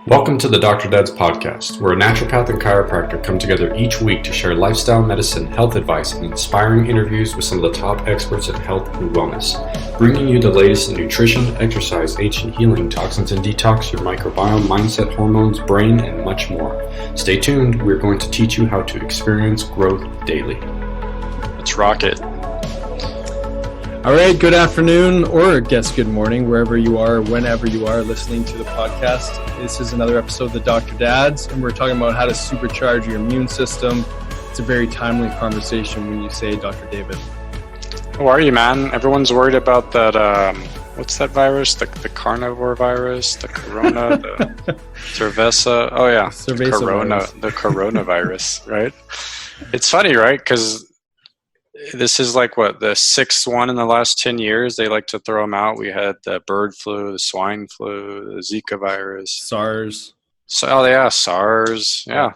Welcome to the Dr. Dad's podcast, where a naturopath and chiropractor come together each week to share lifestyle medicine, health advice, and inspiring interviews with some of the top experts in health and wellness, bringing you the latest in nutrition, exercise, ancient healing, toxins and detox, your microbiome, mindset, hormones, brain, and much more. Stay tuned. We're going to teach you how to experience growth daily. Let's rock it. All right, good afternoon, or I guess good morning, wherever you are, whenever you are listening to the podcast. This is another episode of the Dr. Dad's, and we're talking about how to supercharge your immune system. It's a very timely conversation when you say, Dr. David. How are you, man? Everyone's worried about that, what's that virus? The carnivore virus, the corona, the cerveza. Oh, yeah, the coronavirus, right? It's funny, right? Because this is like the sixth one in the last 10 years. They like to throw them out. We had the bird flu, the swine flu, the Zika virus, SARS. SARS. Yeah.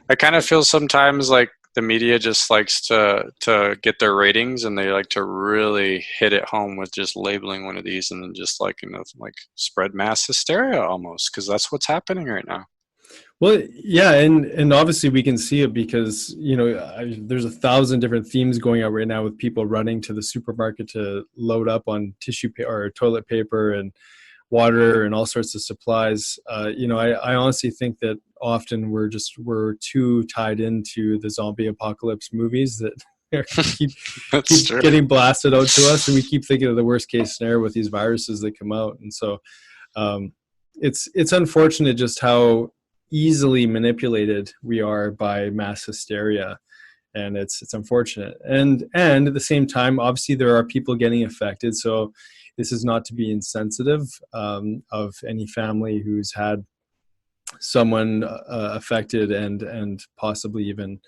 I kind of feel sometimes like the media just likes to get their ratings, and they like to really hit it home with just labeling one of these and then just like spread mass hysteria almost, because that's what's happening right now. Well, yeah, and obviously we can see it because, there's 1,000 different themes going out right now with people running to the supermarket to load up on tissue or toilet paper and water and all sorts of supplies. I honestly think that often we're too tied into the zombie apocalypse movies that keep getting blasted out to us, and we keep thinking of the worst case scenario with these viruses that come out. And so it's unfortunate just how easily manipulated we are by mass hysteria, and it's unfortunate. And at the same time, obviously there are people getting affected, so this is not to be insensitive of any family who's had someone affected and possibly even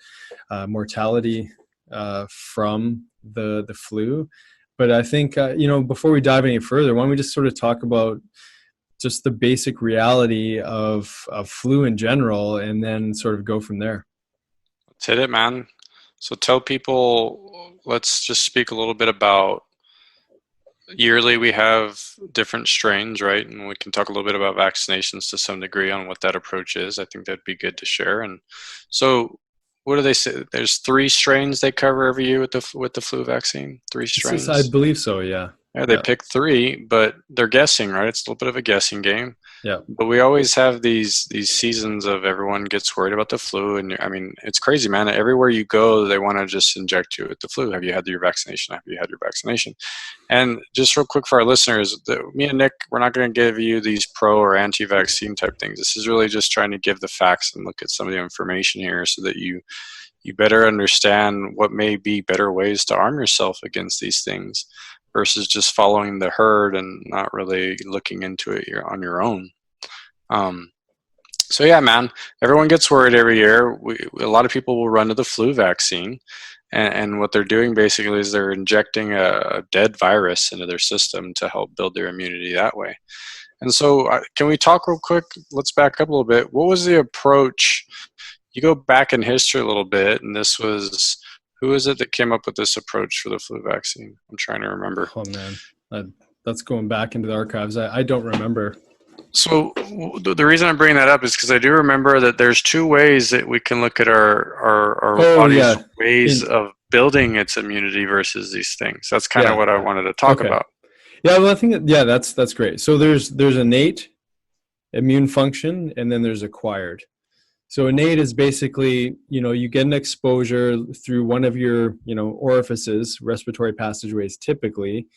mortality from the flu. But I think before we dive any further, why don't we just sort of talk about just the basic reality of flu in general, and then sort of go from there. Let's hit it, man. So tell people, let's just speak a little bit about yearly we have different strains, right? And we can talk a little bit about vaccinations to some degree on what that approach is. I think that'd be good to share. And so what do they say? There's 3 strains they cover every year with the flu vaccine. 3 strains. I believe so. Yeah. Yeah, they pick 3, but they're guessing, right? It's a little bit of a guessing game. Yeah. But we always have these seasons of everyone gets worried about the flu, and I mean, it's crazy, man. Everywhere you go, they want to just inject you with the flu. Have you had your vaccination? Have you had your vaccination? And just real quick for our listeners, me and Nick, we're not going to give you these pro or anti-vaccine type things. This is really just trying to give the facts and look at some of the information here so that you better understand what may be better ways to arm yourself against these things, versus just following the herd and not really looking into it on your own. So yeah, man, everyone gets worried every year. A lot of people will run to the flu vaccine, and what they're doing basically is they're injecting a dead virus into their system to help build their immunity that way. And so can we talk real quick? Let's back up a little bit. What was the approach? You go back in history a little bit, and this was... Who is it that came up with this approach for the flu vaccine? I'm trying to remember. Oh, man. That's going back into the archives. I don't remember. So the reason I'm bringing that up is because I do remember that there's 2 ways that we can look at our body's ways of building its immunity versus these things. That's kind of what I wanted to talk about. Yeah, well, I think that's great. So there's innate immune function, and then there's acquired. So innate is basically, you get an exposure through one of your, orifices, respiratory passageways typically.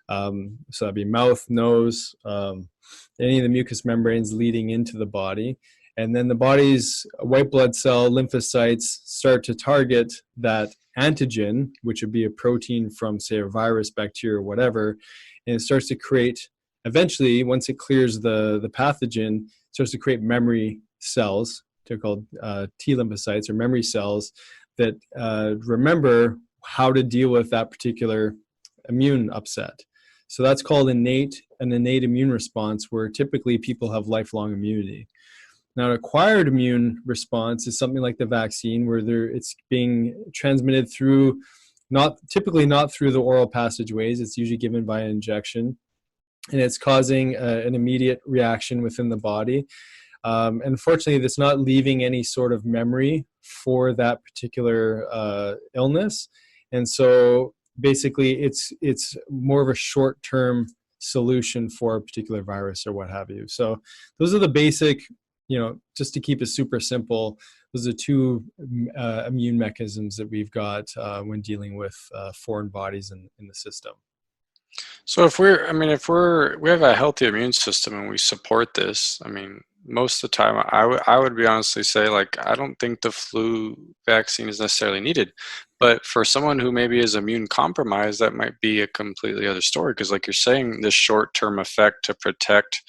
So that'd be mouth, nose, any of the mucous membranes leading into the body. And then the body's white blood cell lymphocytes start to target that antigen, which would be a protein from, say, a virus, bacteria, whatever. And it starts to create, eventually, once it clears the pathogen, it starts to create memory cells. They're called T lymphocytes, or memory cells, that remember how to deal with that particular immune upset. So that's called an innate immune response, where typically people have lifelong immunity. Now, an acquired immune response is something like the vaccine, where it's being transmitted through, typically not through the oral passageways. It's usually given by injection, and it's causing an immediate reaction within the body. Unfortunately, it's not leaving any sort of memory for that particular illness. And so basically it's more of a short-term solution for a particular virus or what have you. So those are the basic, just to keep it super simple, those are two immune mechanisms that we've got when dealing with foreign bodies in the system. So if we have a healthy immune system and we support this, most of the time I would be honestly say, like, I don't think the flu vaccine is necessarily needed. But for someone who maybe is immune compromised, that might be a completely other story. Because like you're saying, this short-term effect to protect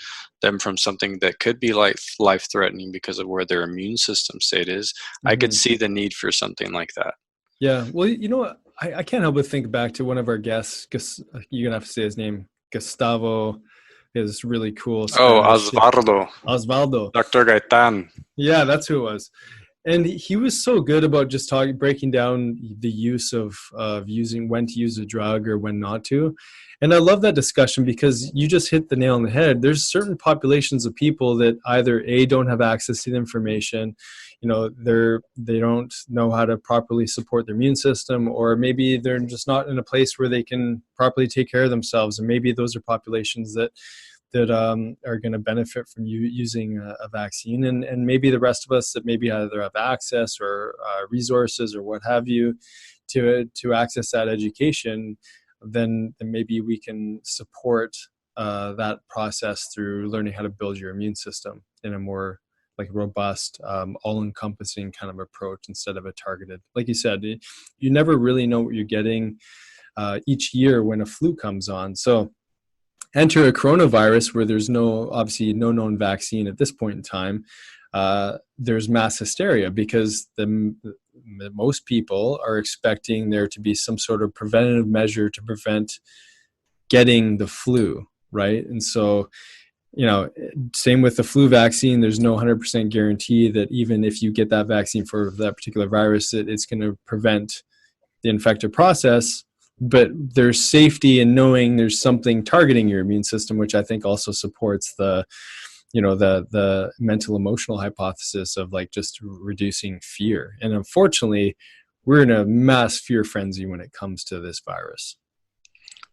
them from something that could be life-threatening because of where their immune system state is, I could see the need for something like that. Yeah. Well, I can't help but think back to one of our guests. You're going to have to say his name. Gustavo is really cool. Osvaldo. Dr. Gaitan. Yeah, that's who it was. And he was so good about just breaking down the use of using when to use a drug or when not to. And I love that discussion because you just hit the nail on the head. There's certain populations of people that either don't have access to the information, they don't know how to properly support their immune system, or maybe they're just not in a place where they can properly take care of themselves. And maybe those are populations that are going to benefit from you using a vaccine, and maybe the rest of us that maybe either have access or resources or what have you to access that education, then maybe we can support that process through learning how to build your immune system in a more like robust, all-encompassing kind of approach instead of a targeted. Like you said, you never really know what you're getting each year when a flu comes on. So enter a coronavirus where there's obviously no known vaccine at this point in time. There's mass hysteria because most people are expecting there to be some sort of preventative measure to prevent getting the flu, right? And so, same with the flu vaccine, there's no 100% guarantee that even if you get that vaccine for that particular virus, it's going to prevent the infective process. But there's safety in knowing there's something targeting your immune system, which I think also supports the mental emotional hypothesis of like just reducing fear. And unfortunately, we're in a mass fear frenzy when it comes to this virus.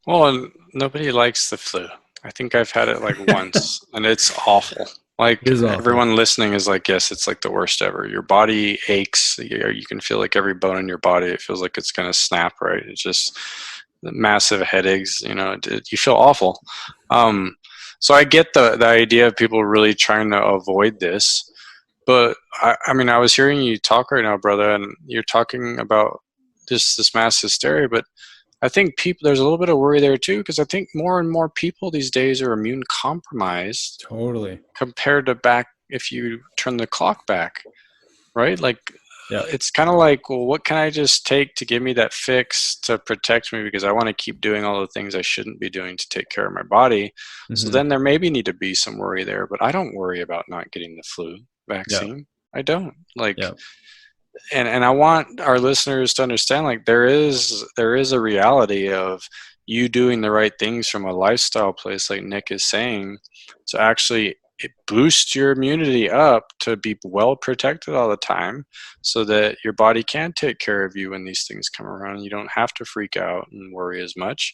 Well, nobody likes the flu. I think I've had it like once, and it's awful. Like everyone listening is like, yes, it's like the worst ever. Your body aches. You can feel like every bone in your body. It feels like it's going to snap, right? It's just massive headaches. You feel awful. So I get the idea of people really trying to avoid this. But I was hearing you talk right now, brother, and you're talking about this mass hysteria, but I think there's a little bit of worry there too, because I think more and more people these days are immune compromised. Totally. Compared to back, if you turn the clock back, right? Like, yeah. It's kind of like, well, what can I just take to give me that fix to protect me? Because I want to keep doing all the things I shouldn't be doing to take care of my body. Mm-hmm. So then there maybe need to be some worry there, but I don't worry about not getting the flu vaccine. Yeah. I don't. Like, yeah. And I want our listeners to understand, like, there is a reality of you doing the right things from a lifestyle place, like Nick is saying, to actually it boosts your immunity up to be well protected all the time so that your body can take care of you when these things come around. You don't have to freak out and worry as much.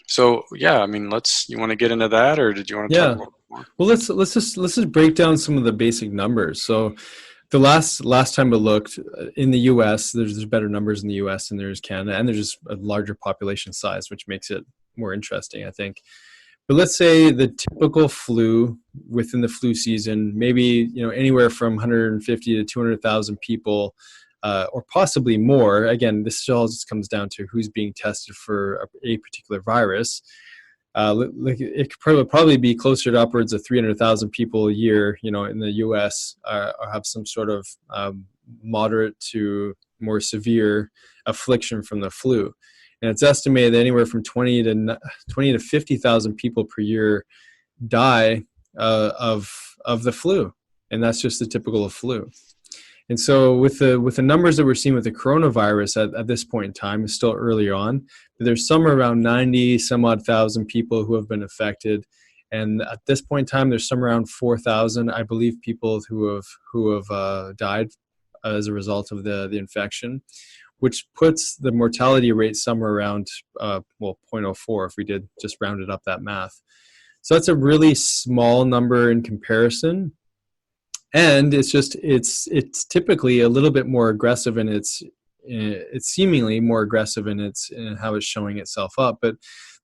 So yeah, you want to get into that, or did you want to talk a little bit more? Well, let's just break down some of the basic numbers. So the last time I looked in the U.S., there's better numbers in the U.S. than there is Canada, and there's just a larger population size, which makes it more interesting, I think. But let's say the typical flu within the flu season, maybe anywhere from 150 to 200,000 people, or possibly more. Again, this all just comes down to who's being tested for a particular virus. It could probably be closer to upwards of 300,000 people a year, in the U.S. Have some sort of moderate to more severe affliction from the flu. And it's estimated that anywhere from 20 to 50,000 people per year die of the flu, and that's just the typical of flu. And so with the numbers that we're seeing with the coronavirus at this point in time, it's still early on, but there's somewhere around 90 some odd thousand people who have been affected. And at this point in time, there's somewhere around 4,000, I believe, people who have died as a result of the infection, which puts the mortality rate somewhere around, 0.04 if we did just rounded up that math. So that's a really small number in comparison. And it's typically a little bit more aggressive, and it's seemingly more aggressive in how it's showing itself up. But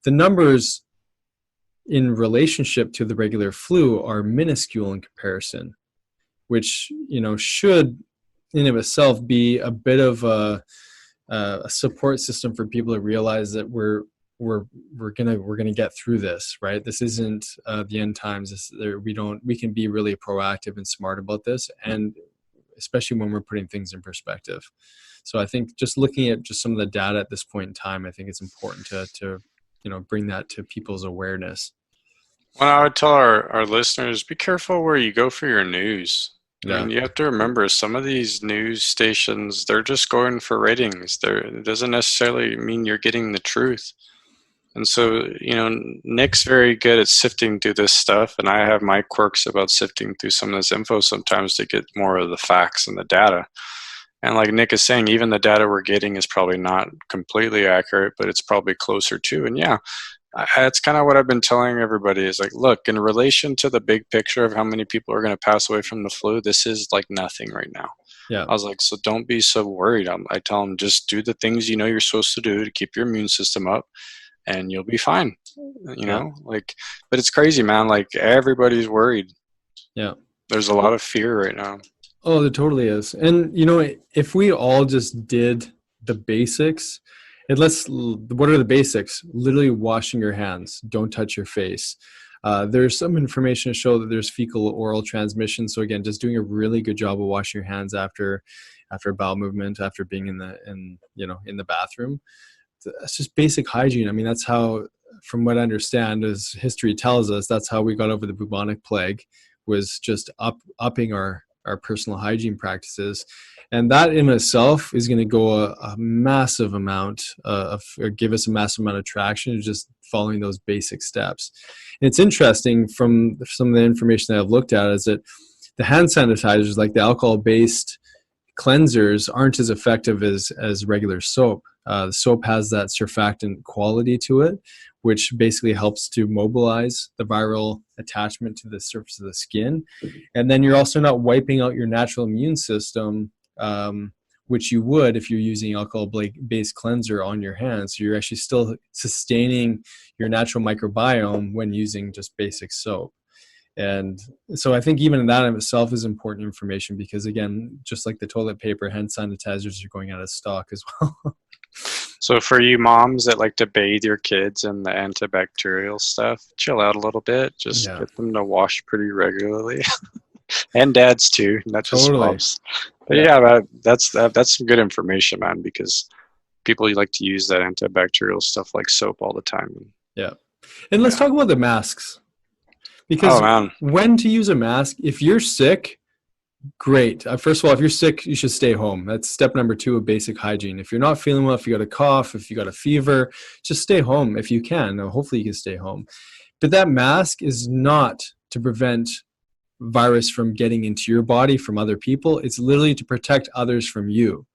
the numbers in relationship to the regular flu are minuscule in comparison, which, should in of itself be a bit of a support system for people to realize that we're gonna get through this, right? This isn't the end times. We can be really proactive and smart about this, and especially when we're putting things in perspective. So I think just looking at just some of the data at this point in time, I think it's important to bring that to people's awareness. Well, I would tell our listeners, be careful where you go for your news. Yeah. I mean, you have to remember, some of these news stations, they're just going for ratings. It doesn't necessarily mean you're getting the truth. And so, Nick's very good at sifting through this stuff, and I have my quirks about sifting through some of this info sometimes to get more of the facts and the data. And like Nick is saying, even the data we're getting is probably not completely accurate, but it's probably closer to. And yeah, that's kind of what I've been telling everybody is like, look, in relation to the big picture of how many people are going to pass away from the flu, this is like nothing right now. Yeah. I was like, so don't be so worried. I tell them, just do the things you're supposed to do to keep your immune system up, and you'll be fine. But it's crazy, man. Like, everybody's worried. Yeah. There's a lot of fear right now. Oh, there totally is. And, if we all just did the basics, what are the basics? Literally washing your hands. Don't touch your face. There's some information to show that there's fecal oral transmission. So again, just doing a really good job of washing your hands after a bowel movement, after being in the bathroom. That's just basic hygiene. I mean, that's how, from what I understand, as history tells us, that's how we got over the bubonic plague, was just upping our personal hygiene practices. And that in itself is going to go a massive amount give us a massive amount of traction, just following those basic steps. And it's interesting, from some of the information that I've looked at, is that the hand sanitizers, like the alcohol-based cleansers, aren't as effective as regular soap. The soap has that surfactant quality to it, which basically helps to mobilize the viral attachment to the surface of the skin. And then you're also not wiping out your natural immune system, which you would if you're using alcohol-based cleanser on your hands. So you're actually still sustaining your natural microbiome when using just basic soap. And so I think even that in itself is important information, because again, just like the toilet paper, hand sanitizers are going out of stock as well. So for you moms that like to bathe your kids in the antibacterial stuff, chill out a little bit. Just get them to wash pretty regularly. And dads too, not just moms. But that's some good information, man, because people like to use that antibacterial stuff like soap all the time. Yeah. And let's talk about the masks. Because when to use a mask, if you're sick, great. First of all, if you're sick, you should stay home. That's step number 2 of basic hygiene. If you're not feeling well, if you got a cough, if you got a fever, just stay home if you can. Now, hopefully you can stay home. But that mask is not to prevent virus from getting into your body from other people. It's literally to protect others from you.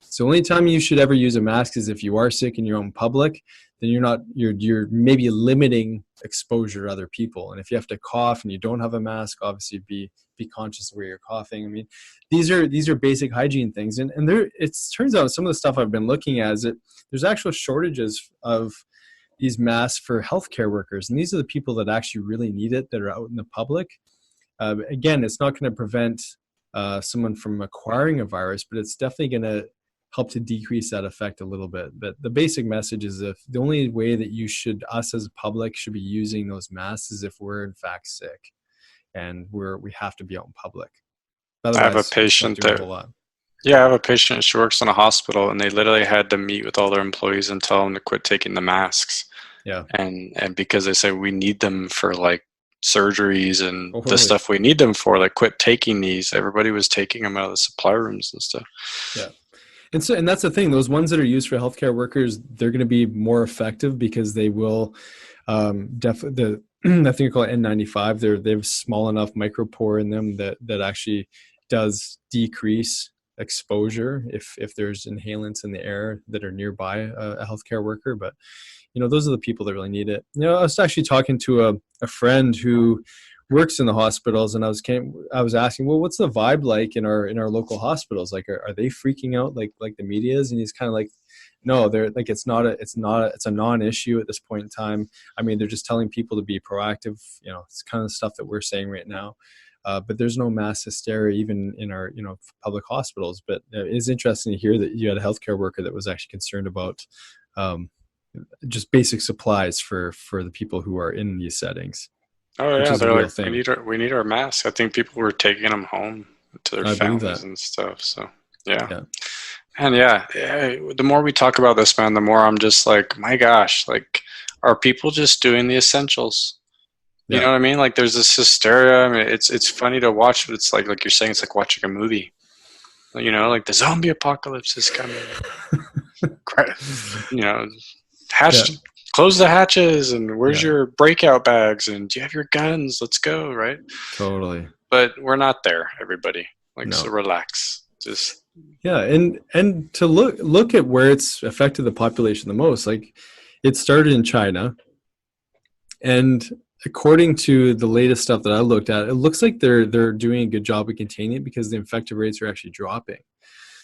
So the only time you should ever use a mask is if you are sick and you're in public. Then you're maybe limiting exposure to other people. And if you have to cough and you don't have a mask, obviously be conscious of where you're coughing. I mean, these are basic hygiene things. And it turns out some of the stuff I've been looking at is that there's actual shortages of these masks for healthcare workers. And these are the people that actually really need it, that are out in the public. Again, it's not going to prevent someone from acquiring a virus, but it's definitely going to help to decrease that effect a little bit. But the basic message is, if the only way that us as a public should be using those masks is if we're in fact sick and we have to be out in public. Otherwise, I have a patient she works in a hospital, and they literally had to meet with all their employees and tell them to quit taking the masks. Yeah. And because they say we need them for like surgeries and the stuff we need them for, like, quit taking these. Everybody was taking them out of the supply rooms and stuff. Yeah. And that's the thing. Those ones that are used for healthcare workers, they're going to be more effective because they will I think they call it N95. They have small enough micropore in them that actually does decrease exposure if there's inhalants in the air that are nearby a healthcare worker. But those are the people that really need it. I was actually talking to a friend who works in the hospitals, and I was asking, well, what's the vibe like in our local hospitals? Like, are they freaking out like the media is? And he's kind of like, no, they're like, it's a non-issue at this point in time. I mean, they're just telling people to be proactive. It's kind of stuff that we're saying right now. But there's no mass hysteria even in our public hospitals. But it's interesting to hear that you had a healthcare worker that was actually concerned about just basic supplies for the people who are in these settings. Oh yeah, they're like, we need our masks. I think people were taking them home to their families and stuff. So yeah. And the more we talk about this, man, the more I'm just like, my gosh, like, are people just doing the essentials? You know what I mean? Like, there's this hysteria. I mean, it's funny to watch, but it's like you're saying, it's like watching a movie. Like the zombie apocalypse is coming. Close the hatches, and where's your breakout bags, and do you have your guns? Let's go, right? Totally. But we're not there, everybody. So relax. Just and to look at where it's affected the population the most. Like, it started in China, and according to the latest stuff that I looked at, it looks like they're doing a good job of containing it because the infected rates are actually dropping.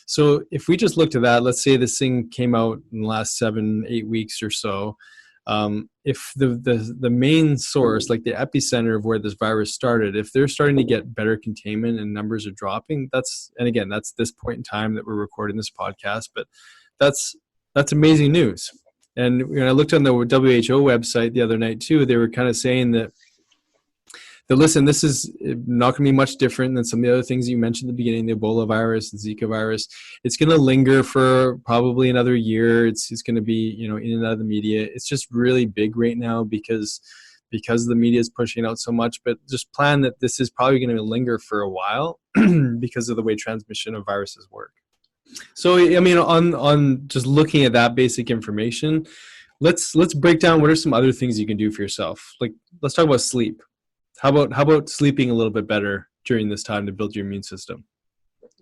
So if we just looked at that, let's say this thing came out in the last 7-8 weeks or so, if the main source, like the epicenter of where this virus started, if they're starting to get better containment and numbers are dropping, that's this point in time that we're recording this podcast, but that's amazing news. And when I looked on the WHO website the other night too, they were kind of saying that listen, this is not going to be much different than some of the other things you mentioned at the beginning, the Ebola virus, the Zika virus. It's going to linger for probably another year. It's going to be, in and out of the media. It's just really big right now because the media is pushing out so much, but just plan that this is probably going to linger for a while because of the way transmission of viruses work. So, I mean, on just looking at that basic information, let's break down what are some other things you can do for yourself. Like, let's talk about sleep. How about sleeping a little bit better during this time to build your immune system?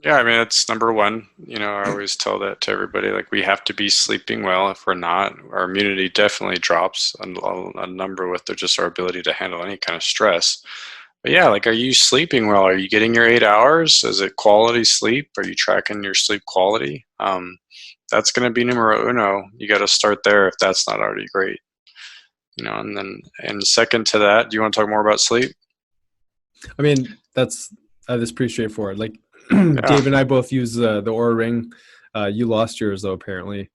Yeah, I mean, it's number one. I always tell that to everybody. Like, we have to be sleeping well. If we're not, our immunity definitely drops a number with just our ability to handle any kind of stress. But yeah, like, are you sleeping well? Are you getting your 8 hours? Is it quality sleep? Are you tracking your sleep quality? That's going to be numero uno. You got to start there if that's not already great. And second to that, do you want to talk more about sleep? I mean, that's pretty straightforward. Like, Dave and I both use the Oura Ring. You lost yours though, apparently.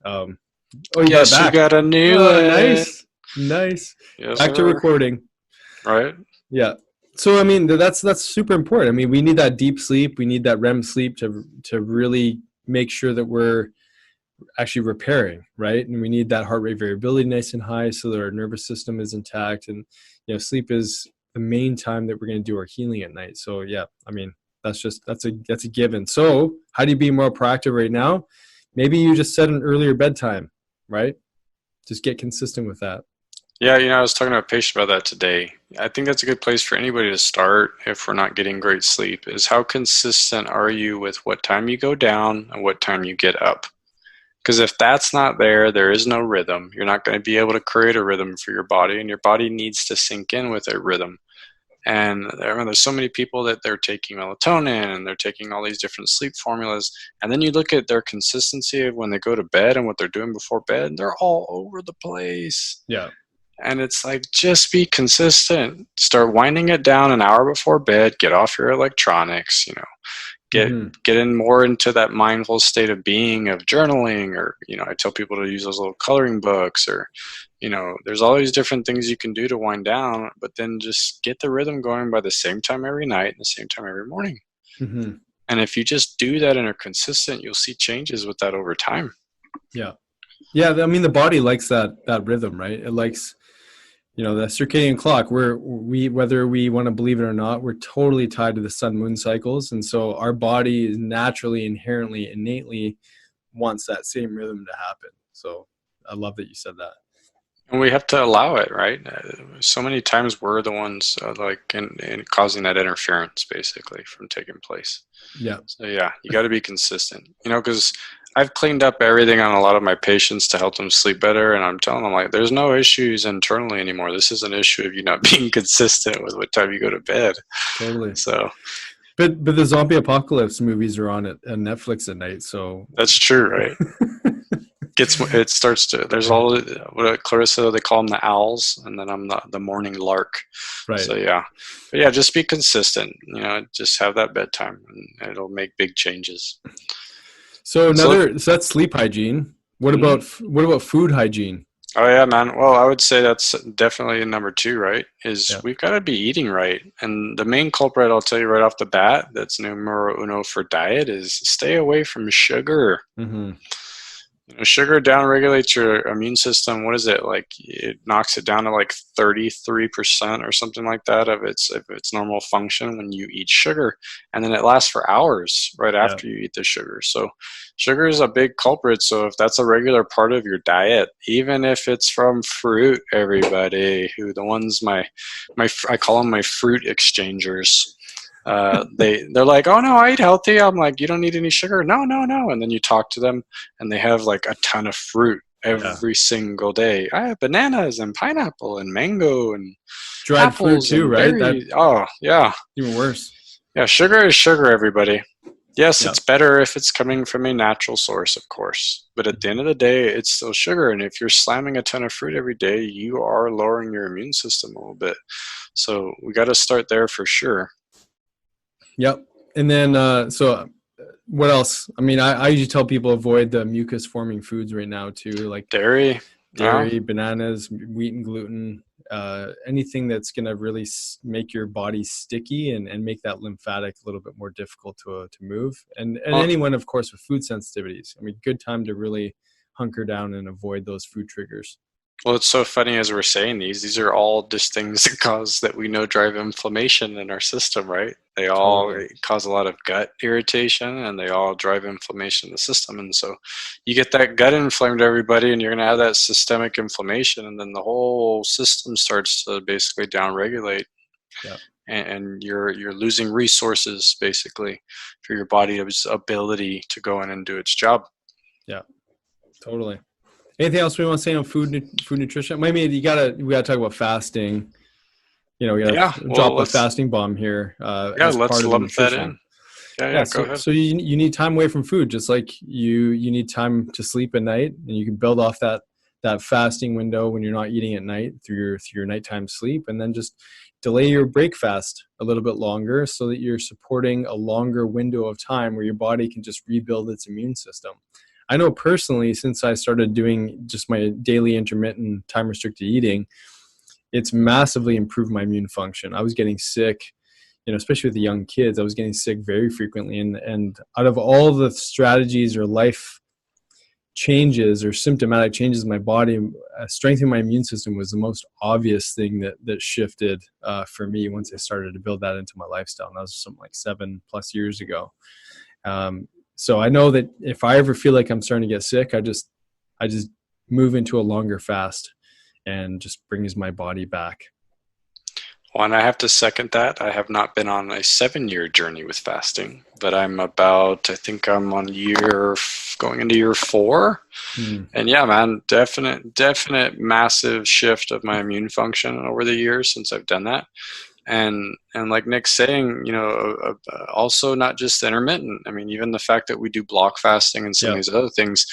You got a new one. Nice. Yes, back to recording. Right. Yeah. So I mean, that's super important. I mean, we need that deep sleep. We need that REM sleep to really make sure that we're actually repairing, right? And we need that heart rate variability nice and high so that our nervous system is intact. And sleep is the main time that we're going to do our healing at night. So yeah, I mean, that's a given. So how do you be more proactive right now? Maybe you just set an earlier bedtime, right? Just get consistent with that. Yeah, I was talking to a patient about that today. I think that's a good place for anybody to start if we're not getting great sleep, is how consistent are you with what time you go down and what time you get up? Because if that's not there, there is no rhythm. You're not going to be able to create a rhythm for your body, and your body needs to sync in with a rhythm. And there's so many people that they're taking melatonin and they're taking all these different sleep formulas. And then you look at their consistency of when they go to bed and what they're doing before bed, and they're all over the place. Yeah. And it's like, just be consistent. Start winding it down an hour before bed. Get off your electronics, Get in more into that mindful state of being, of journaling, or, I tell people to use those little coloring books, or, there's all these different things you can do to wind down, but then just get the rhythm going by the same time every night and the same time every morning. Mm-hmm. And if you just do that and are consistent, you'll see changes with that over time. Yeah. Yeah. I mean, the body likes that rhythm, right? It likes, the circadian clock, whether we want to believe it or not, we're totally tied to the sun moon cycles. And so our body is naturally, inherently, innately wants that same rhythm to happen. So I love that you said that. And we have to allow it, right? So many times we're the ones in causing that interference, basically, from taking place. Yeah. So yeah, you got to be consistent, because I've cleaned up everything on a lot of my patients to help them sleep better, and I'm telling them, like, there's no issues internally anymore. This is an issue of you not being consistent with what time you go to bed. Totally. So, but the zombie apocalypse movies are on on Netflix at night, so that's true, right? It starts to, there's all what Clarissa, they call them the owls, and then I'm the morning lark. right. So yeah, but yeah, just be consistent. Just have that bedtime, and it'll make big changes. So that's sleep hygiene. What about food hygiene? Oh yeah, man. Well, I would say that's definitely number 2, right? We've got to be eating right. And the main culprit, I'll tell you right off the bat, that's numero uno for diet, is stay away from sugar. Mm-hmm. Sugar downregulates your immune system. What is it like? It knocks it down to like 33% or something like that of its normal function when you eat sugar, and then it lasts for hours right after you eat the sugar. So sugar is a big culprit. So if that's a regular part of your diet, even if it's from fruit, everybody the ones I call them my fruit exchangers. They're like, oh no, I eat healthy. I'm like, you don't need any sugar. No. And then you talk to them and they have like a ton of fruit every single day. I have bananas and pineapple and mango and dried apples fruit too, right? Oh yeah. Even worse. Yeah. Sugar is sugar, everybody. Yes, it's better if it's coming from a natural source, of course. But at the end of the day, it's still sugar. And if you're slamming a ton of fruit every day, you are lowering your immune system a little bit. So we got to start there for sure. Yep. And then, so what else? I mean, I usually tell people avoid the mucus forming foods right now too, like dairy, bananas, wheat and gluten, anything that's going to really make your body sticky and make that lymphatic a little bit more difficult to move. And anyone, of course, with food sensitivities. I mean, good time to really hunker down and avoid those food triggers. Well, it's so funny as we're saying these are all just things that we know drive inflammation in our system, right? They all cause a lot of gut irritation, and they all drive inflammation in the system. And so you get that gut inflamed, everybody, and you're going to have that systemic inflammation, and then the whole system starts to basically downregulate. Yeah. And you're losing resources basically for your body's ability to go in and do its job. Yeah, totally. Anything else we want to say on food nutrition? Maybe we gotta talk about fasting. We gotta drop a fasting bomb here. Let's lump that in. Go ahead. So you need time away from food, just like you need time to sleep at night, and you can build off that fasting window when you're not eating at night through your nighttime sleep, and then just delay your break fast a little bit longer so that you're supporting a longer window of time where your body can just rebuild its immune system. I know personally, since I started doing just my daily intermittent time restricted eating, it's massively improved my immune function. I was getting sick, especially with the young kids, I was getting sick very frequently. And out of all the strategies or life changes or symptomatic changes in my body, strengthening my immune system was the most obvious thing that shifted for me once I started to build that into my lifestyle. And that was something like 7+ years ago. So I know that if I ever feel like I'm starting to get sick, I just move into a longer fast and just brings my body back. Well, and I have to second that. I have not been on a 7-year journey with fasting, but I think I'm on going into year 4. And yeah, man, definite massive shift of my immune function over the years since I've done that. And like Nick's saying, also not just intermittent. I mean, even the fact that we do block fasting and some of these other things,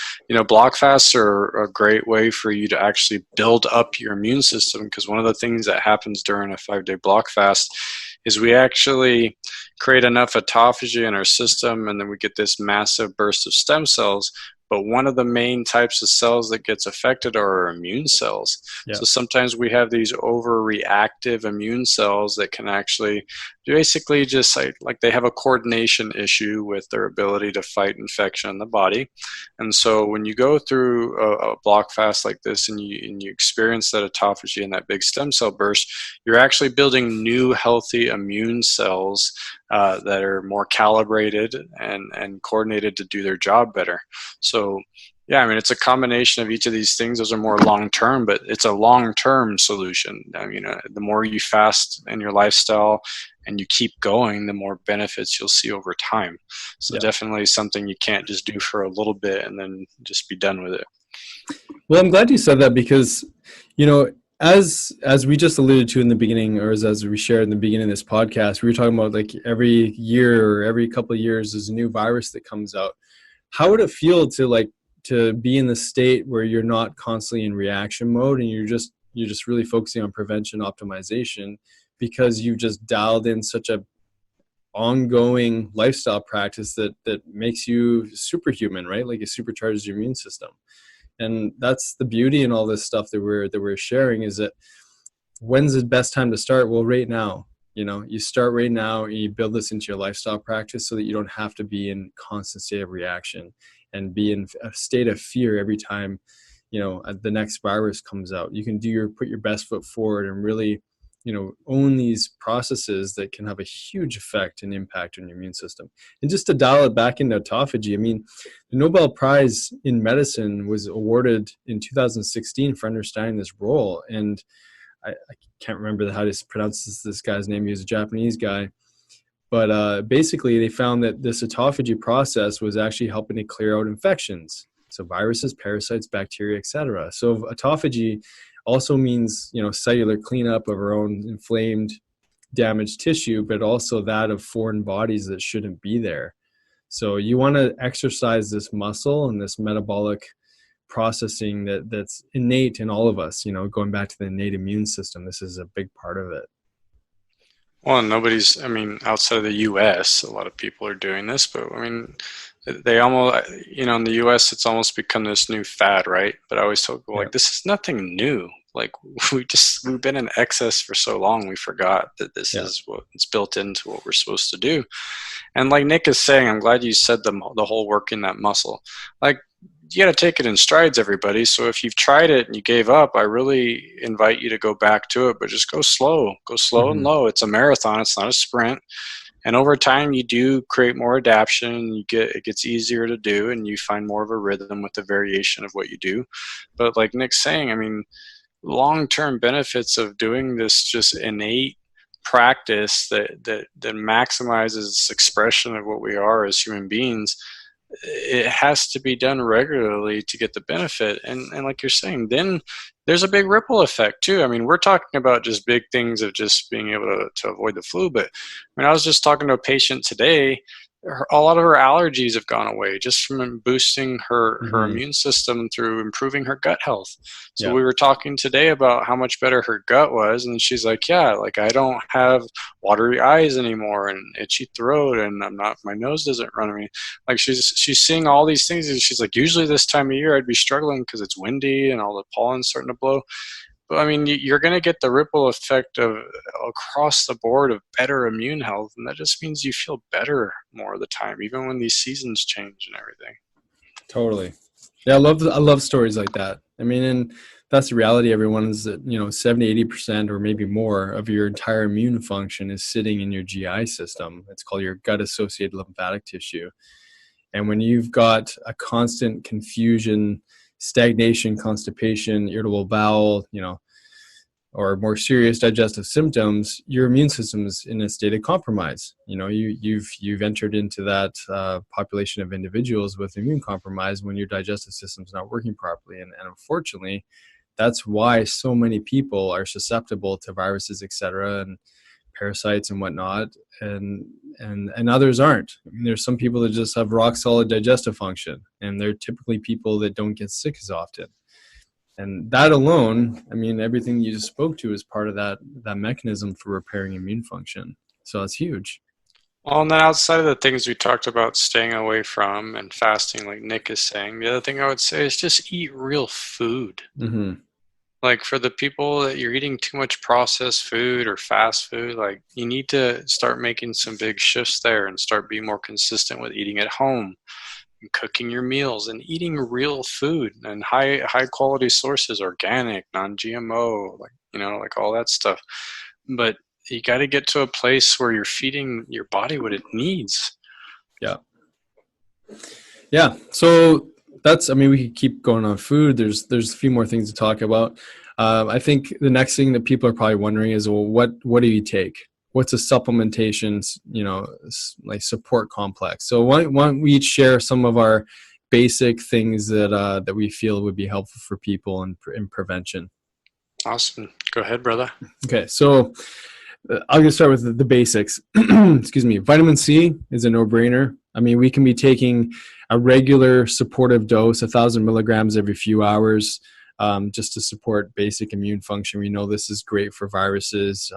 block fasts are a great way for you to actually build up your immune system, because one of the things that happens during a 5-day block fast is we actually create enough autophagy in our system, and then we get this massive burst of stem cells. But one of the main types of cells that gets affected are our immune cells. Yeah. So sometimes we have these overreactive immune cells that can actually basically just like they have a coordination issue with their ability to fight infection in the body. And so when you go through a block fast like this and you experience that autophagy and that big stem cell burst, you're actually building new healthy immune cells that are more calibrated and coordinated to do their job better. So Yeah, I mean, it's a combination of each of these things. Those are more long-term, but it's a long-term solution. I mean, the more you fast in your lifestyle and you keep going, the more benefits you'll see over time. So definitely something you can't just do for a little bit and then just be done with it. Well, I'm glad you said that because, you know, as we just alluded to in the beginning, or as we shared in the beginning of this podcast, we were talking about like every year or every couple of years there's a new virus that comes out. How would it feel to be in the state where you're not constantly in reaction mode and you're just really focusing on prevention optimization because you've just dialed in such a ongoing lifestyle practice that makes you superhuman, right? Like it supercharges your immune system. And that's the beauty in all this stuff that we're sharing, is that when's the best time to start? Well, right now. You know, you start right now and you build this into your lifestyle practice so that you don't have to be in constant state of reaction and be in a state of fear every time, you know, the next virus comes out. You can put your best foot forward and really, you know, own these processes that can have a huge effect and impact on your immune system. And just to dial it back into autophagy, I mean, the Nobel Prize in Medicine was awarded in 2016 for understanding this role. And I can't remember how to pronounce this guy's name. He was a Japanese guy. But basically, they found that this autophagy process was actually helping to clear out infections. So viruses, parasites, bacteria, etc. So autophagy also means, you know, cellular cleanup of our own inflamed, damaged tissue, but also that of foreign bodies that shouldn't be there. So you want to exercise this muscle and this metabolic processing that's innate in all of us, you know, going back to the innate immune system. This is a big part of it. Well, I mean, outside of the US, a lot of people are doing this, but I mean, they almost, you know, in the US, it's almost become this new fad, right? But I always tell people, like, this is nothing new. Like, we've been in excess for so long, we forgot that this is what it's built into what we're supposed to do. And like Nick is saying, I'm glad you said the whole working that muscle. Like, you got to take it in strides, everybody. So if you've tried it and you gave up, I really invite you to go back to it, but just go slow and low. It's a marathon. It's not a sprint. And over time, you do create more adaptation. It gets easier to do, and you find more of a rhythm with the variation of what you do. But like Nick's saying, I mean, long-term benefits of doing this just innate practice that maximizes expression of what we are as human beings, it has to be done regularly to get the benefit. And like you're saying, then there's a big ripple effect too. I mean, we're talking about just big things of just being able to avoid the flu, but I mean, I was just talking to a patient today. A lot of her allergies have gone away just from boosting her immune system through improving her gut health. So we were talking today about how much better her gut was, and she's like, yeah, like I don't have watery eyes anymore and itchy throat, and my nose doesn't run me. Like she's seeing all these things, and she's like, usually this time of year I'd be struggling because it's windy and all the pollen's starting to blow. But I mean, you're going to get the ripple effect of across the board of better immune health, and that just means you feel better more of the time, even when these seasons change and everything. Totally. Yeah, I love stories like that. I mean, and that's the reality, everyone, is that, you know, 70-80% or maybe more of your entire immune function is sitting in your GI system. It's called your gut-associated lymphatic tissue. And when you've got a constant confusion, stagnation, constipation, irritable bowel, you know, or more serious digestive symptoms, your immune system is in a state of compromise. You know, you've entered into that population of individuals with immune compromise when your digestive system is not working properly. And unfortunately, that's why so many people are susceptible to viruses, et cetera, and parasites and whatnot, and others aren't. I mean, there's some people that just have rock solid digestive function, and they're typically people that don't get sick as often. And that alone, I mean, everything you just spoke to is part of that mechanism for repairing immune function. So it's huge. Well, and then outside of the things we talked about staying away from and fasting, like Nick is saying, the other thing I would say is just eat real food. Mm-hmm. Like for the people that you're eating too much processed food or fast food, like you need to start making some big shifts there and start being more consistent with eating at home and cooking your meals and eating real food and high quality sources, organic, non-GMO, like, you know, like all that stuff. But you got to get to a place where you're feeding your body what it needs. Yeah. So I mean, we could keep going on food. There's a few more things to talk about. I think the next thing that people are probably wondering is, well, what do you take? What's a supplementation, like support complex? So why don't we each share some of our basic things that we feel would be helpful for people in prevention? Awesome. Go ahead, brother. Okay, so I'm going to start with the basics. Excuse me. Vitamin C is a no-brainer. I mean, we can be taking a regular supportive dose, 1,000 milligrams every few hours, just to support basic immune function. We know this is great for viruses.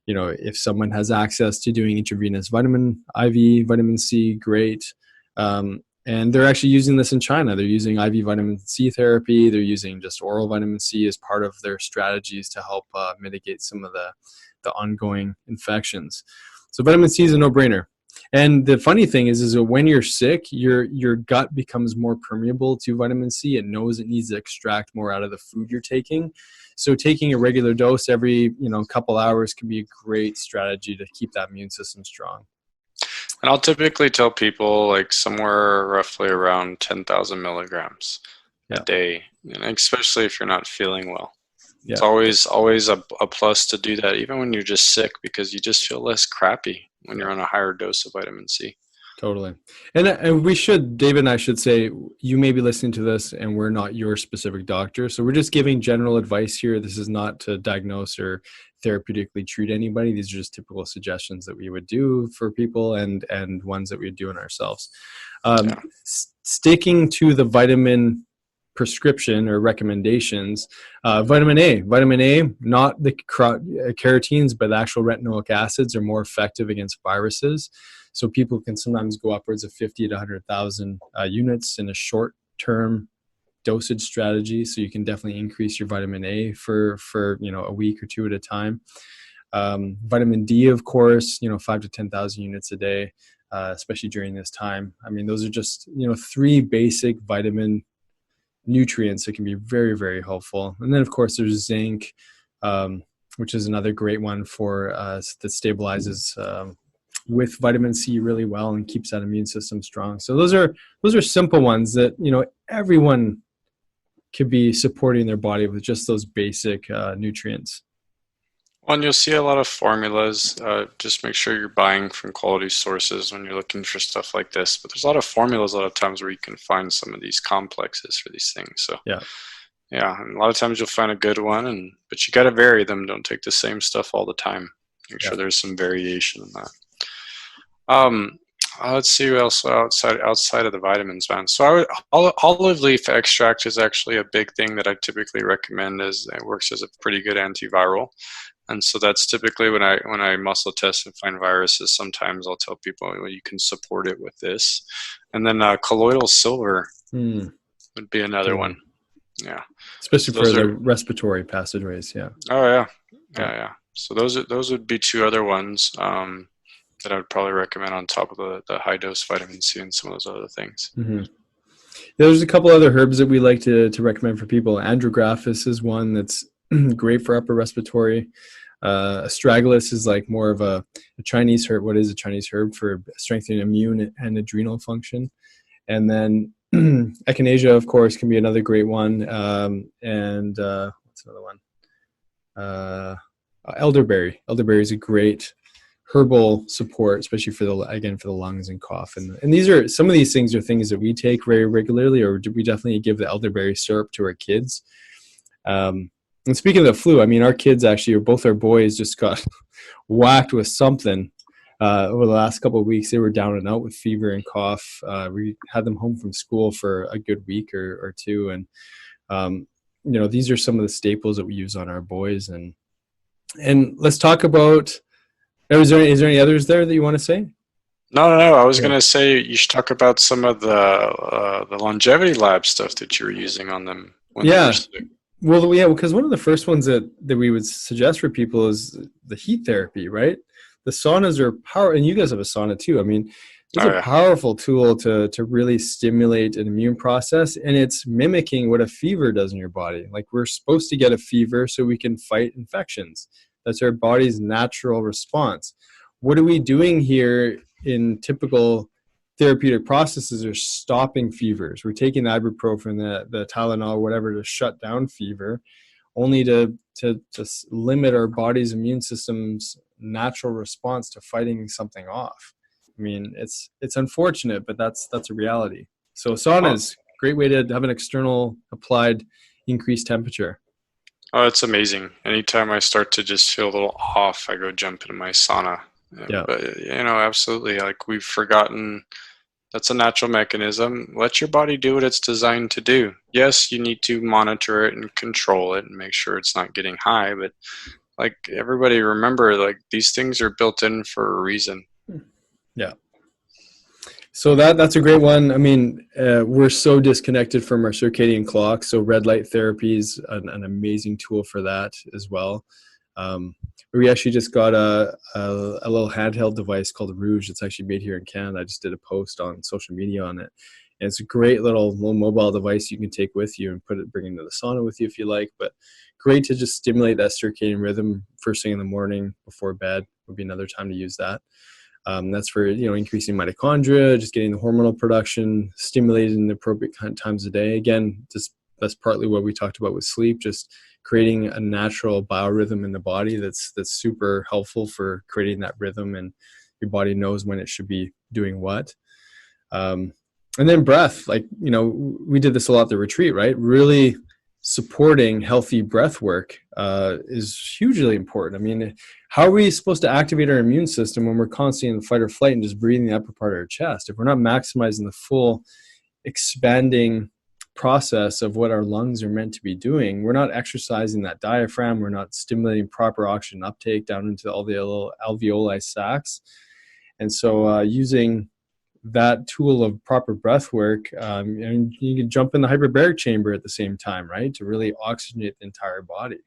If someone has access to doing intravenous IV vitamin C, great. And they're actually using this in China. They're using IV vitamin C therapy. They're using just oral vitamin C as part of their strategies to help mitigate some of the ongoing infections. So vitamin C is a no-brainer. And the funny thing is that when you're sick, your gut becomes more permeable to vitamin C. It knows it needs to extract more out of the food you're taking. So taking a regular dose every couple hours can be a great strategy to keep that immune system strong. And I'll typically tell people like somewhere roughly around 10,000 milligrams a day, especially if you're not feeling well. Yeah. It's always a plus to do that, even when you're just sick, because you just feel less crappy when you're on a higher dose of vitamin C. Totally. And we should, David and I should say, you may be listening to this and we're not your specific doctor. So we're just giving general advice here. This is not to diagnose or therapeutically treat anybody. These are just typical suggestions that we would do for people and ones that we would do in ourselves. Sticking to the vitamin prescription or recommendations, vitamin A, not the carotenes, but the actual retinoic acids are more effective against viruses. So people can sometimes go upwards of 50 to 100,000 units in a short-term dosage strategy. So you can definitely increase your vitamin A for a week or two at a time. Vitamin D, of course, 5 to 10,000 units a day, especially during this time. I mean, those are just 3 basic vitamin nutrients that can be very, very helpful. And then of course there's zinc, which is another great one for that stabilizes with vitamin C really well and keeps that immune system strong. So those are simple ones that everyone could be supporting their body with just those basic nutrients. Well, and you'll see a lot of formulas. Just make sure you're buying from quality sources when you're looking for stuff like this. But there's a lot of formulas a lot of times where you can find some of these complexes for these things. So yeah, and a lot of times you'll find a good one, but you got to vary them. Don't take the same stuff all the time. Make sure there's some variation in that. Let's see what else outside of the vitamins, man. So olive leaf extract is actually a big thing that I typically recommend, as it works as a pretty good antiviral. And so that's typically when I muscle test and find viruses, sometimes I'll tell people, well, you can support it with this. And then colloidal silver would be another one. Yeah. Especially for the respiratory passageways. Yeah. Oh yeah. So those would be 2 other ones that I would probably recommend on top of the high dose vitamin C and some of those other things. Mm-hmm. Yeah, there's a couple other herbs that we like to recommend for people. Andrographis is one that's great for upper respiratory. Astragalus is like more of a Chinese herb. What is a Chinese herb for strengthening immune and adrenal function? And then echinacea, of course, can be another great one. And what's another one? Elderberry. Elderberry is a great herbal support, especially for the lungs and cough. And these are some of these things are things that we take very regularly, or we definitely give the elderberry syrup to our kids. And speaking of the flu, I mean, our kids actually, or both our boys, just got whacked with something over the last couple of weeks. They were down and out with fever and cough. We had them home from school for a good week or two. And, these are some of the staples that we use on our boys. And let's talk about, is there any others there that you want to say? No. I was going to say you should talk about some of the longevity lab stuff that you were using on them when they were sick. Well, yeah, because one of the first ones that we would suggest for people is the heat therapy, right? The saunas are powerful, and you guys have a sauna too. I mean, it's a powerful tool to really stimulate an immune process, and it's mimicking what a fever does in your body. Like, we're supposed to get a fever so we can fight infections. That's our body's natural response. What are we doing here in typical therapeutic processes are stopping fevers. We're taking the ibuprofen, the Tylenol, whatever, to shut down fever, only to limit our body's immune system's natural response to fighting something off. I mean, it's unfortunate, but that's a reality. So sauna is a great way to have an external applied increased temperature. Oh, it's amazing. Anytime I start to just feel a little off, I go jump into my sauna. Yeah. But, absolutely. Like, we've forgotten that's a natural mechanism. Let your body do what it's designed to do. Yes, you need to monitor it and control it and make sure it's not getting high. But, like, everybody remember, like, these things are built in for a reason. Yeah. So that's a great one. I mean, we're so disconnected from our circadian clock. So red light therapy is an amazing tool for that as well. We actually just got a little handheld device called Rouge. It's actually made here in Canada. I just did a post on social media on it. And it's a great little mobile device you can take with you and bring into the sauna with you if you like. But great to just stimulate that circadian rhythm first thing in the morning before bed would be another time to use that. That's for, increasing mitochondria, just getting the hormonal production stimulated in the appropriate times of day. Again, that's partly what we talked about with sleep, just creating a natural biorhythm in the body that's super helpful for creating that rhythm, and your body knows when it should be doing what. And then breath, we did this a lot at the retreat, right? Really supporting healthy breath work is hugely important. I mean, how are we supposed to activate our immune system when we're constantly in fight or flight and just breathing the upper part of our chest? If we're not maximizing the full expanding process of what our lungs are meant to be doing, we're not exercising that diaphragm, we're not stimulating proper oxygen uptake down into all the little alveoli sacs. And so using that tool of proper breath work, and you can jump in the hyperbaric chamber at the same time, right? To really oxygenate the entire body.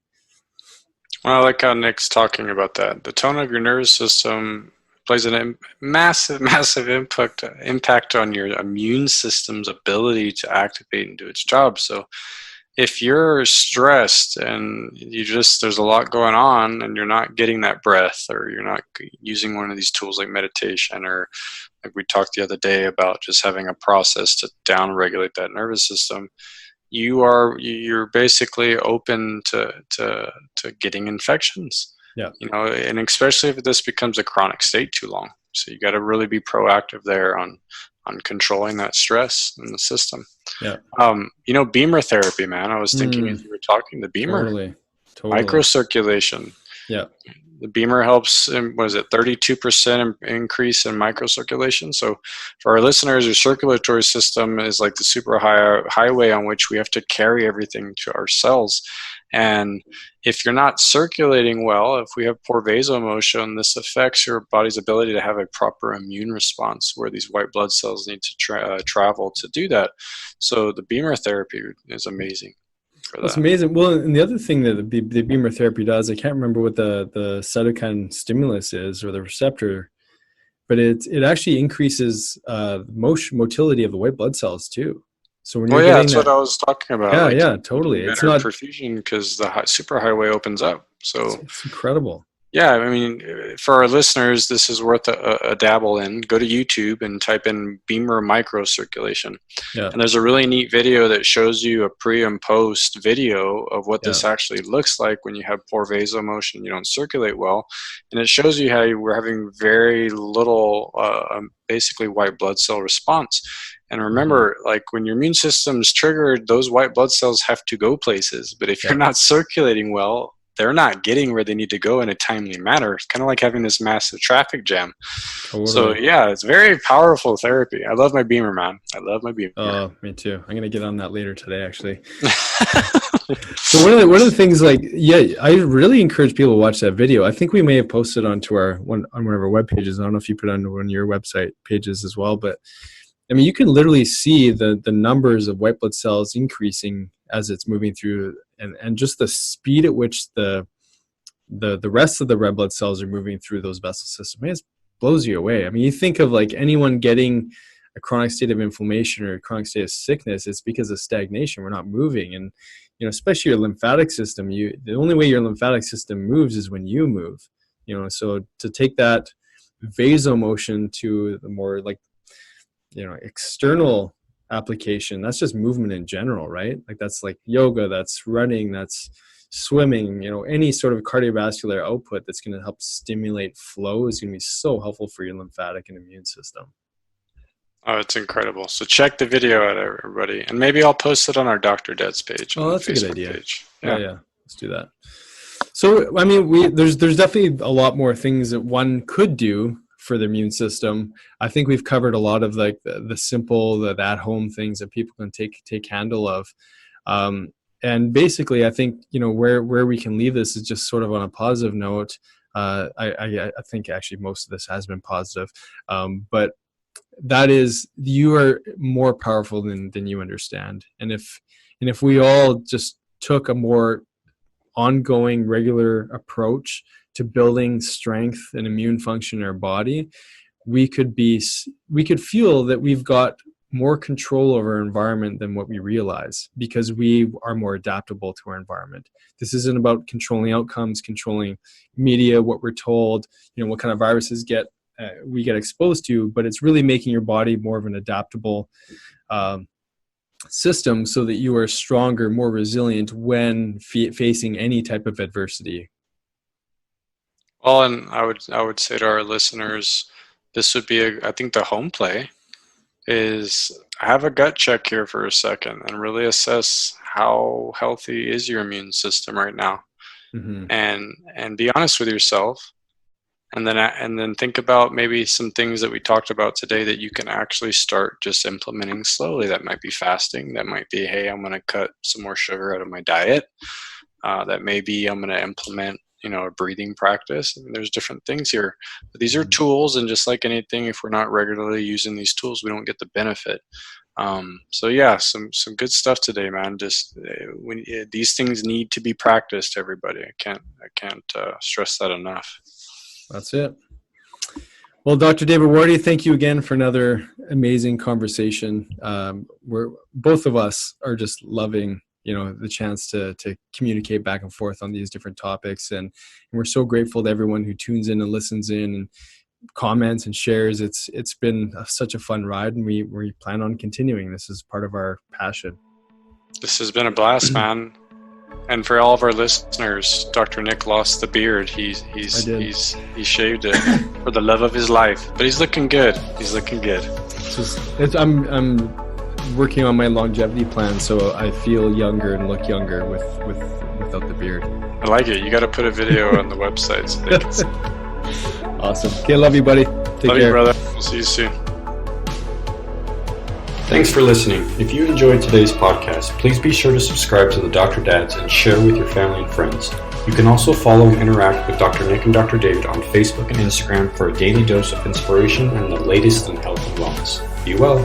Well, I like how Nick's talking about that. The tone of your nervous system plays a massive impact on your immune system's ability to activate and do its job. So if you're stressed and there's a lot going on and you're not getting that breath, or you're not using one of these tools like meditation, or like we talked the other day about just having a process to down-regulate that nervous system, you're basically open to getting infections. Yeah. And especially if this becomes a chronic state too long. So you got to really be proactive there on controlling that stress in the system. Yeah. BEMER therapy, man. I was thinking as you were talking, the BEMER. Totally. Microcirculation. Yeah. The BEMER helps in, 32% increase in microcirculation. So for our listeners, your circulatory system is like the super highway on which we have to carry everything to our cells. And if you're not circulating well, if we have poor vasomotion, this affects your body's ability to have a proper immune response, where these white blood cells need to travel to do that. So the BEMER therapy is amazing. That's amazing. Well, and the other thing that the BEMER therapy does, I can't remember what the cytokine stimulus is, or the receptor, but it actually increases motility of the white blood cells too. So when you're that's what I was talking about. Yeah, totally. It's not perfusion because the superhighway opens up. So it's incredible. Yeah, I mean, for our listeners, this is worth a dabble in. Go to YouTube and type in BEMER microcirculation. Yeah. And there's a really neat video that shows you a pre and post video of what this actually looks like when you have poor vasomotion, you don't circulate well. And it shows you how we're having very little, basically, white blood cell response. And remember, like, when your immune system's triggered, those white blood cells have to go places. But if you're not circulating well, they're not getting where they need to go in a timely manner. It's kind of like having this massive traffic jam. Totally. So yeah, it's very powerful therapy. I love my BEMER, man. I love my BEMER. Oh, me too. I'm gonna get on that later today, actually. So one of the things, I really encourage people to watch that video. I think we may have posted onto one of our web pages. I don't know if you put it on one of your website pages as well, but I mean, you can literally see the numbers of white blood cells increasing as it's moving through, and just the speed at which the rest of the red blood cells are moving through those vessel systems. It blows you away. I mean, you think of like anyone getting a chronic state of inflammation or a chronic state of sickness, it's because of stagnation. We're not moving. And, especially your lymphatic system, the only way your lymphatic system moves is when you move, so to take that vasomotion to the more like external application, that's just movement in general, right? Like that's like yoga, that's running, that's swimming, any sort of cardiovascular output that's going to help stimulate flow is going to be so helpful for your lymphatic and immune system. Oh, it's incredible. So check the video out, everybody. And maybe I'll post it on our Dr. Dad's page. Oh, that's a Facebook good idea. Page. Yeah. Let's do that. So, I mean, there's definitely a lot more things that one could do for the immune system. I think we've covered a lot of like the simple, the at-home things that people can take handle of. And basically, I think, where we can leave this is just sort of on a positive note. I think actually most of this has been positive. But that is, you are more powerful than you understand. And if we all just took a more ongoing, regular approach to building strength and immune function in our body, we could feel that we've got more control over our environment than what we realize, because we are more adaptable to our environment. This isn't about controlling outcomes, controlling media, what we're told, what kind of viruses we get exposed to, but it's really making your body more of an adaptable system so that you are stronger, more resilient when facing any type of adversity. Well, and I would say to our listeners, this would be I think the home play is have a gut check here for a second and really assess how healthy is your immune system right now. Mm-hmm. And be honest with yourself. And then think about maybe some things that we talked about today that you can actually start just implementing slowly. That might be fasting. That might be, hey, I'm going to cut some more sugar out of my diet. That may be I'm going to implement, a breathing practice. I mean, there's different things here. But these are tools, and just like anything, if we're not regularly using these tools, we don't get the benefit. So yeah, some good stuff today, man. Just these things need to be practiced, everybody. I can't stress that enough. That's it. Well, Dr. David Wardy, thank you again for another amazing conversation. Both of us are just loving, the chance to communicate back and forth on these different topics. And we're so grateful to everyone who tunes in and listens in and comments and shares. It's been such a fun ride, and we plan on continuing. This is part of our passion. This has been a blast, man. And for all of our listeners, Dr. Nick lost the beard. He shaved it for the love of his life. But he's looking good. I'm working on my longevity plan, so I feel younger and look younger without the beard. I like it. You got to put a video on the website so they can see. Awesome. Okay, love you, buddy. Take care. Love you, brother. We'll see you soon. Thanks for listening. If you enjoyed today's podcast, please be sure to subscribe to the Dr. Dads and share with your family and friends. You can also follow and interact with Dr. Nick and Dr. David on Facebook and Instagram for a daily dose of inspiration and the latest in health and wellness. Be well.